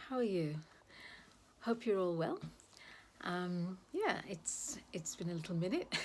How are you? Hope you're all well. Yeah, it's been a little minute,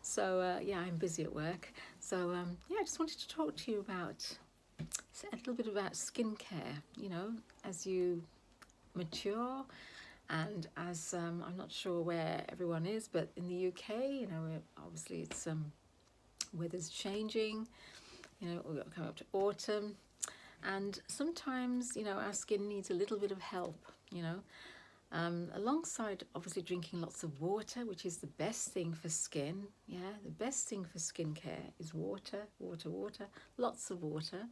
so yeah, I'm busy at work. So yeah, I just wanted to talk to you about a little bit about skincare. As you mature, and as I'm not sure where everyone is, but in the UK, obviously it's weather's changing. We're coming up to autumn, and sometimes our skin needs a little bit of help. Alongside obviously drinking lots of water, which is the best thing for skin. Yeah, the best thing for skincare is water, water, water, lots of water.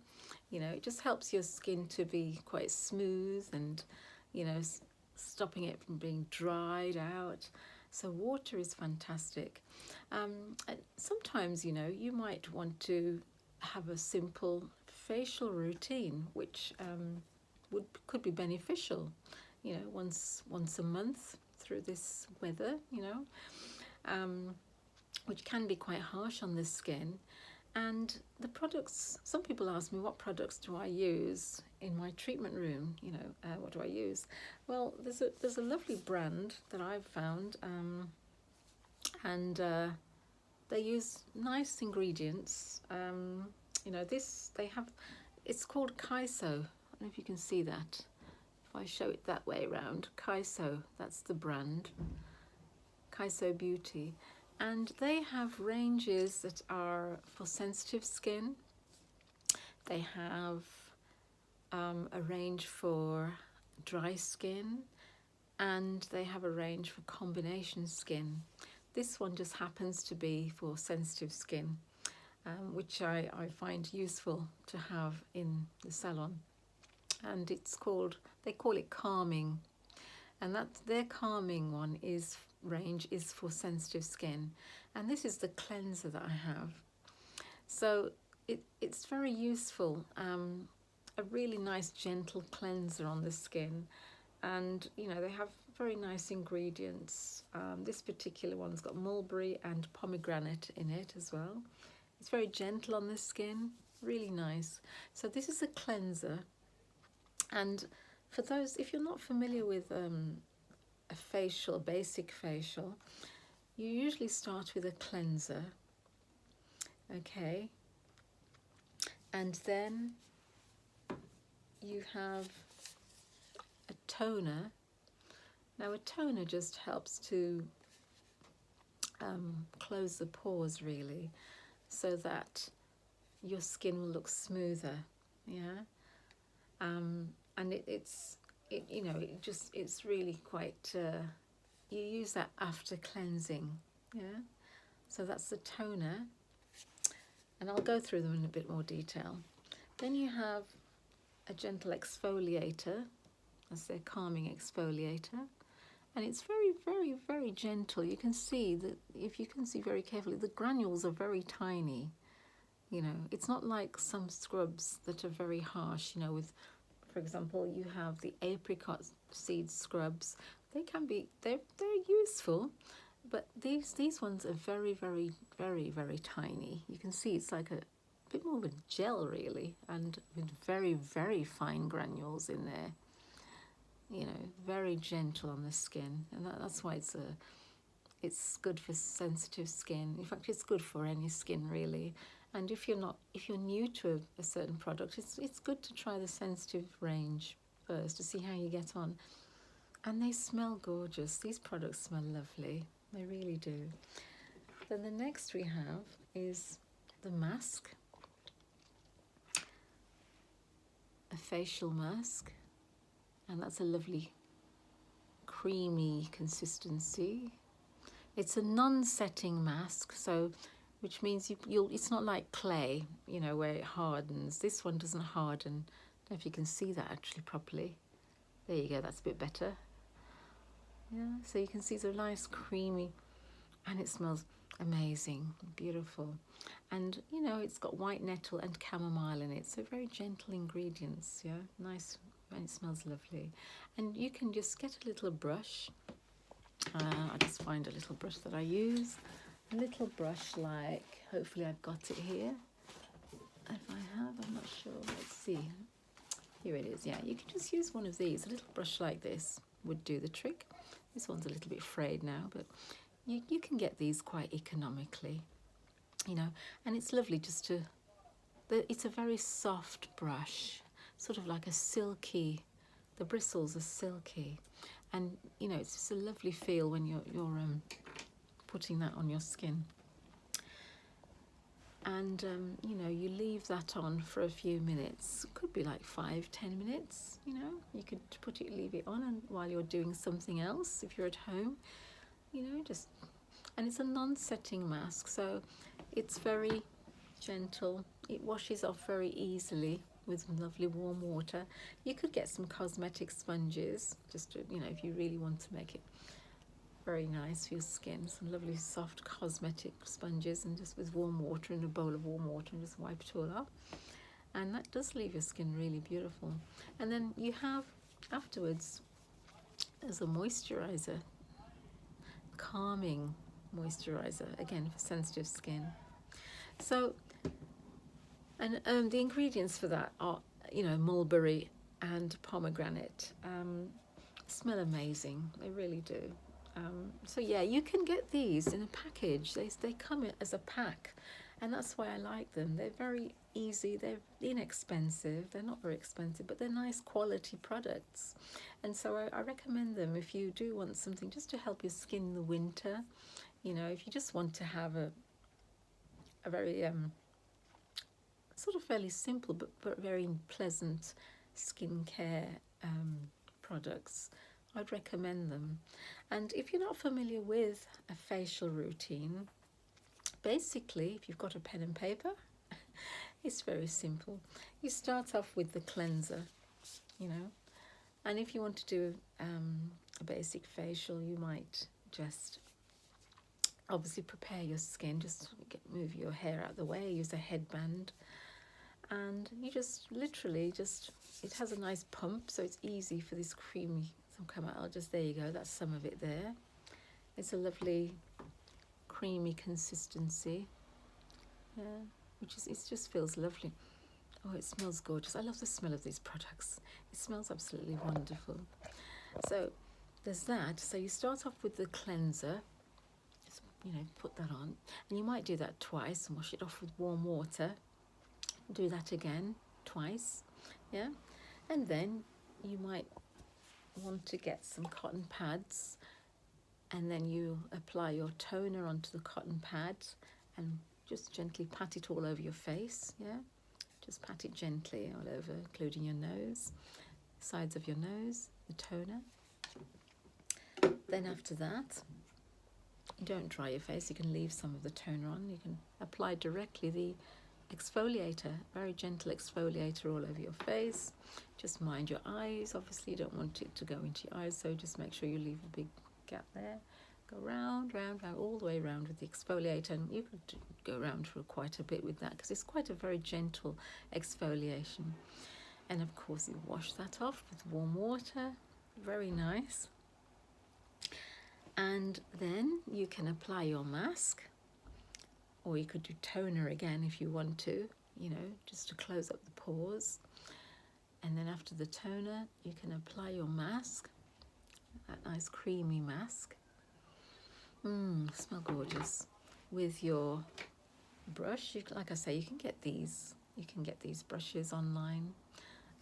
It just helps your skin to be quite smooth and, stopping it from being dried out. So water is fantastic. And sometimes, you might want to have a simple facial routine, which could be beneficial, once a month through this weather, which can be quite harsh on the skin. And the products, some people ask me, what products do I use in my treatment room? What do I use? Well, there's a lovely brand that I've found, and they use nice ingredients. They have, it's called Kaeso. I don't know if you can see that. If I show it that way around, Kaeso, that's the brand, Kaeso Beauty. And they have ranges that are for sensitive skin. They have a range for dry skin, and they have a range for combination skin. This one just happens to be for sensitive skin, which I find useful to have in the salon. And they call it calming, and that's their calming one range is for sensitive skin, and this is the cleanser that I have. So it's very useful, a really nice gentle cleanser on the skin, and they have very nice ingredients. This particular one's got mulberry and pomegranate in it as well. It's very gentle on the skin, really nice. So this is a cleanser. And for those, if you're not familiar with a basic facial, you usually start with a cleanser, okay? And then you have a toner. Now a toner just helps to close the pores really, so that your skin will look smoother, yeah? And it's really quite, you use that after cleansing, yeah? So that's the toner, and I'll go through them in a bit more detail. Then you have a gentle exfoliator, that's their calming exfoliator, and it's very, very, very gentle. You can see that, if you can see very carefully, the granules are very tiny. It's not like some scrubs that are very harsh, with, for example, you have the apricot seed scrubs. They're useful, but these ones are very, very, very, very tiny. You can see it's like a bit more of a gel really, and with very, very fine granules in there. Very gentle on the skin, and that's why it's good for sensitive skin. In fact, it's good for any skin really. And if you're new to a certain product, it's good to try the sensitive range first to see how you get on. And they smell gorgeous. These products smell lovely. They really do. Then the next we have is the mask, a facial mask, and that's a lovely creamy consistency. It's a non-setting mask, so which means it's not like clay, where it hardens. This one doesn't harden. I don't know if you can see that actually properly. There you go, that's a bit better. Yeah, so you can see it's a nice creamy, and it smells amazing, beautiful. And it's got white nettle and chamomile in it, so very gentle ingredients, yeah, nice, and it smells lovely. And you can just get a little brush. I just find a little brush that I use. A little brush, like, hopefully I've got it here. If I have, I'm not sure. Let's see. Here it is. Yeah, you can just use one of these. A little brush like this would do the trick. This one's a little bit frayed now, but you can get these quite economically, you know, and it's lovely just to, it's a very soft brush, sort of like a silky, the bristles are silky, and you know, it's just a lovely feel when you're putting that on your skin. And you know, you leave that on for a few minutes. It could be like 5-10 minutes, you know. You could leave it on, and while you're doing something else, if you're at home, you know, just, and it's a non-setting mask, so it's very gentle. It washes off very easily with lovely warm water. You could get some cosmetic sponges, just to, you know, if you really want to make it very nice for your skin, some lovely soft cosmetic sponges, and just with warm water, in a bowl of warm water, and just wipe it all off, and that does leave your skin really beautiful. And then you have afterwards as a moisturizer, calming moisturizer, again for sensitive skin. So, and the ingredients for that are, you know, mulberry and pomegranate. Smell amazing, they really do. So yeah, you can get these in a package. They come as a pack, and that's why I like them. They're very easy, they're inexpensive, they're not very expensive, but they're nice quality products. And so I recommend them if you do want something just to help your skin in the winter. You know, if you just want to have a very sort of fairly simple but very pleasant skincare products, I'd recommend them. And if you're not familiar with a facial routine, basically, if you've got a pen and paper, it's very simple. You start off with the cleanser, you know, and if you want to do a basic facial, you might just obviously prepare your skin, just move your hair out of the way, use a headband, and you just literally just, it has a nice pump, so it's easy for this creamy to come out. There you go, that's some of it there. It's a lovely creamy consistency, yeah, which is, it just feels lovely. Oh, it smells gorgeous. I love the smell of these products. It smells absolutely wonderful. So there's that. So you start off with the cleanser, just, you know, put that on, and you might do that twice and wash it off with warm water. Do that again twice, yeah, and then you might want to get some cotton pads, and then you apply your toner onto the cotton pad and just gently pat it all over your face, yeah, just pat it gently all over, including your nose, sides of your nose, the toner. Then after that, you don't dry your face, you can leave some of the toner on, you can apply directly the exfoliator, very gentle exfoliator all over your face. Just mind your eyes, obviously you don't want it to go into your eyes, so just make sure you leave a big gap there. Go round, round, round, all the way around with the exfoliator, and you could go around for quite a bit with that because it's quite a very gentle exfoliation. And of course you wash that off with warm water, very nice. And then you can apply your mask, or you could do toner again if you want to, you know, just to close up the pores. And then after the toner, you can apply your mask, that nice creamy mask. Smell gorgeous. With your brush, like I say, you can get these brushes online.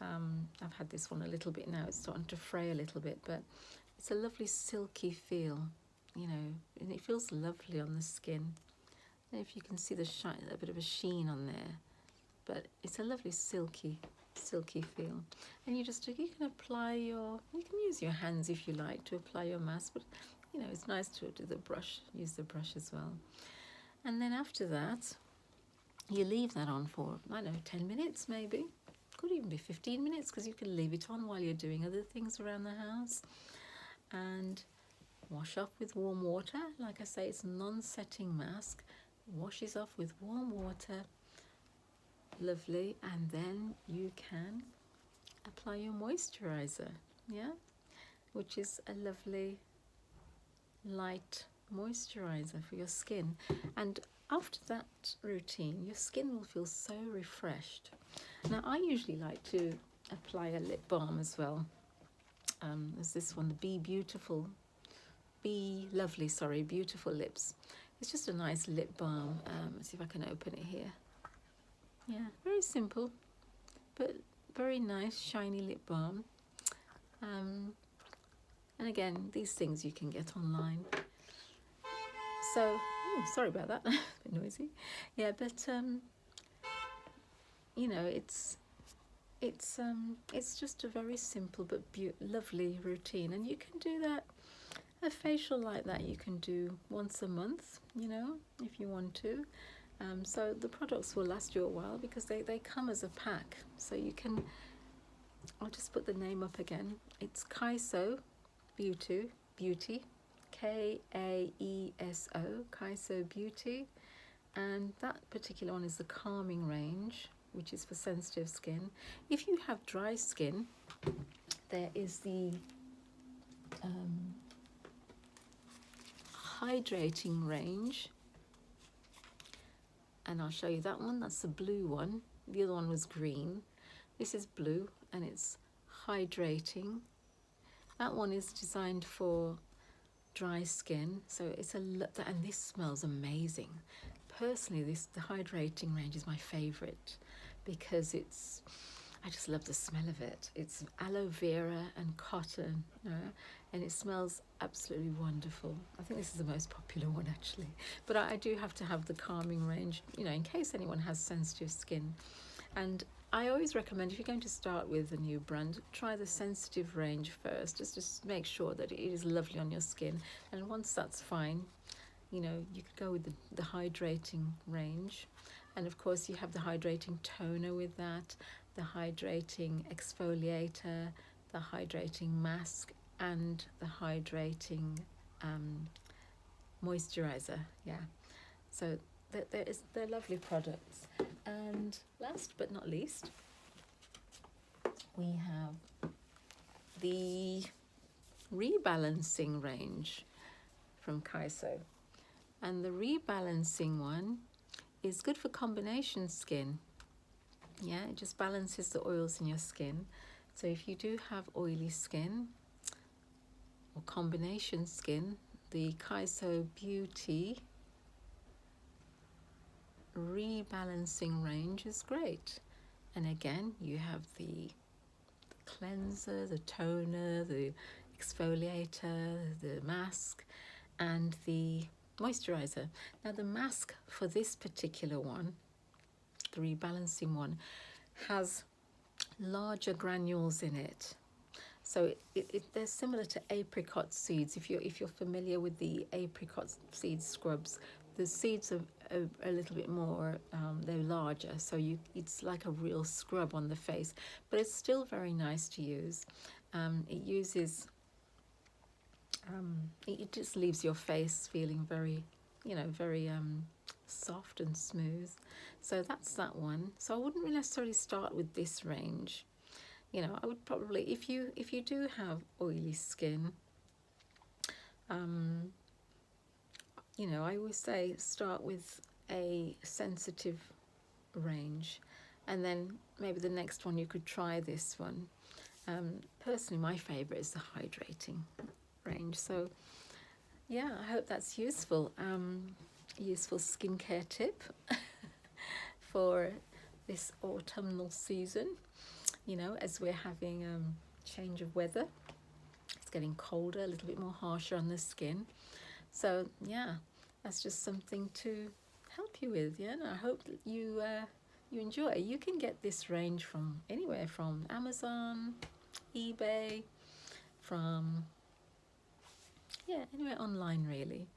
I've had this one a little bit now, it's starting to fray a little bit, but it's a lovely silky feel, you know, and it feels lovely on the skin. If you can see the shine, a bit of a sheen on there, but it's a lovely silky feel. And you can apply you can use your hands if you like to apply your mask, but you know, it's nice to do the brush, use the brush as well. And then after that, you leave that on for, I don't know, 10 minutes maybe, could even be 15 minutes, because you can leave it on while you're doing other things around the house. And wash off with warm water. Like I say, it's a non-setting mask. Washes off with warm water, lovely, and then you can apply your moisturizer, yeah, which is a lovely light moisturizer for your skin. And after that routine, your skin will feel so refreshed. Now I usually like to apply a lip balm as well. There's this one, the Beautiful Lips. It's just a nice lip balm. Let's see if I can open it here. Yeah, very simple, but very nice, shiny lip balm. And again, these things you can get online. So, sorry about that, a bit noisy. Yeah, but you know, it's just a very simple but lovely routine, and you can do that. A facial like that you can do once a month, you know, if you want to. So the products will last you a while because they come as a pack. So you can, I'll just put the name up again. It's Kaeso Beauty, Kaeso, Kaeso Beauty. And that particular one is the calming range, which is for sensitive skin. If you have dry skin, there is the hydrating range, and I'll show you that one. That's the blue one. The other one was green. This is blue, and it's hydrating. That one is designed for dry skin, so it's and this smells amazing. Personally, the hydrating range is my favorite because I just love the smell of it. It's aloe vera and cotton, you know, and it smells absolutely wonderful. I think this is the most popular one actually, but I do have to have the calming range, you know, in case anyone has sensitive skin. And I always recommend, if you're going to start with a new brand, try the sensitive range first, just make sure that it is lovely on your skin. And once that's fine, you know, you could go with the hydrating range. And of course you have the hydrating toner with that, the hydrating exfoliator, the hydrating mask, and the hydrating moisturizer. Yeah, so they're lovely products. And last but not least, we have the rebalancing range from Kaeso. And the rebalancing one is good for combination skin. Yeah, it just balances the oils in your skin. So if you do have oily skin or combination skin, the Kaeso Beauty rebalancing range is great. And again, you have the cleanser, the toner, the exfoliator, the mask, and the moisturizer. Now the mask for this particular one, the rebalancing one, has larger granules in it. So they're similar to apricot seeds. If you're familiar with the apricot seed scrubs, the seeds are a little bit more, they're larger, so it's like a real scrub on the face, but it's still very nice to use. It uses, it just leaves your face feeling very, you know, very soft and smooth. So that's that one. So I wouldn't necessarily start with this range. You know, I would probably, if you do have oily skin, you know, I always say start with a sensitive range, and then maybe the next one you could try this one. Personally, my favorite is the hydrating range. So yeah, I hope that's useful. Useful skincare tip for this autumnal season. You know, as we're having change of weather, it's getting colder, a little bit more harsher on the skin. So yeah, that's just something to help you with. Yeah, and I hope that you enjoy. You can get this range from anywhere, from Amazon, eBay, from anywhere online really.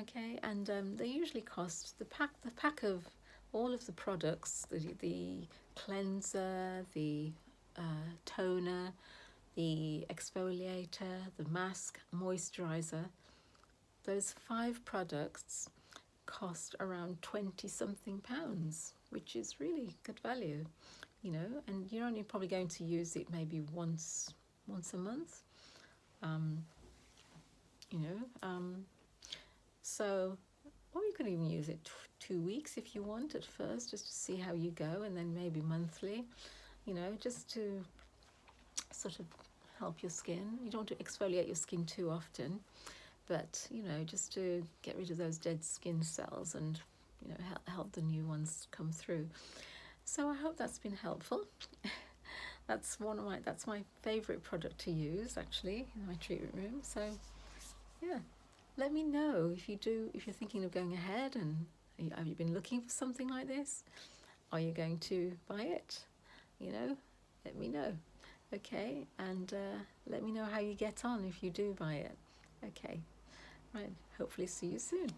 Okay, and they usually cost the pack of all of the products, the cleanser, the toner, the exfoliator, the mask, moisturizer. Those 5 products cost around 20 something pounds, which is really good value, you know, and you're only probably going to use it maybe once a month, you know, so, or you can even use it 2 weeks if you want at first, just to see how you go, and then maybe monthly, you know, just to sort of help your skin. You don't want to exfoliate your skin too often, but you know, just to get rid of those dead skin cells and you know help the new ones come through. So I hope that's been helpful. That's my favourite product to use actually in my treatment room. So yeah, let me know if you're thinking of going ahead, and have you been looking for something like this? Are you going to buy it? You know, let me know. Okay, and let me know how you get on if you do buy it. Okay, right, hopefully see you soon.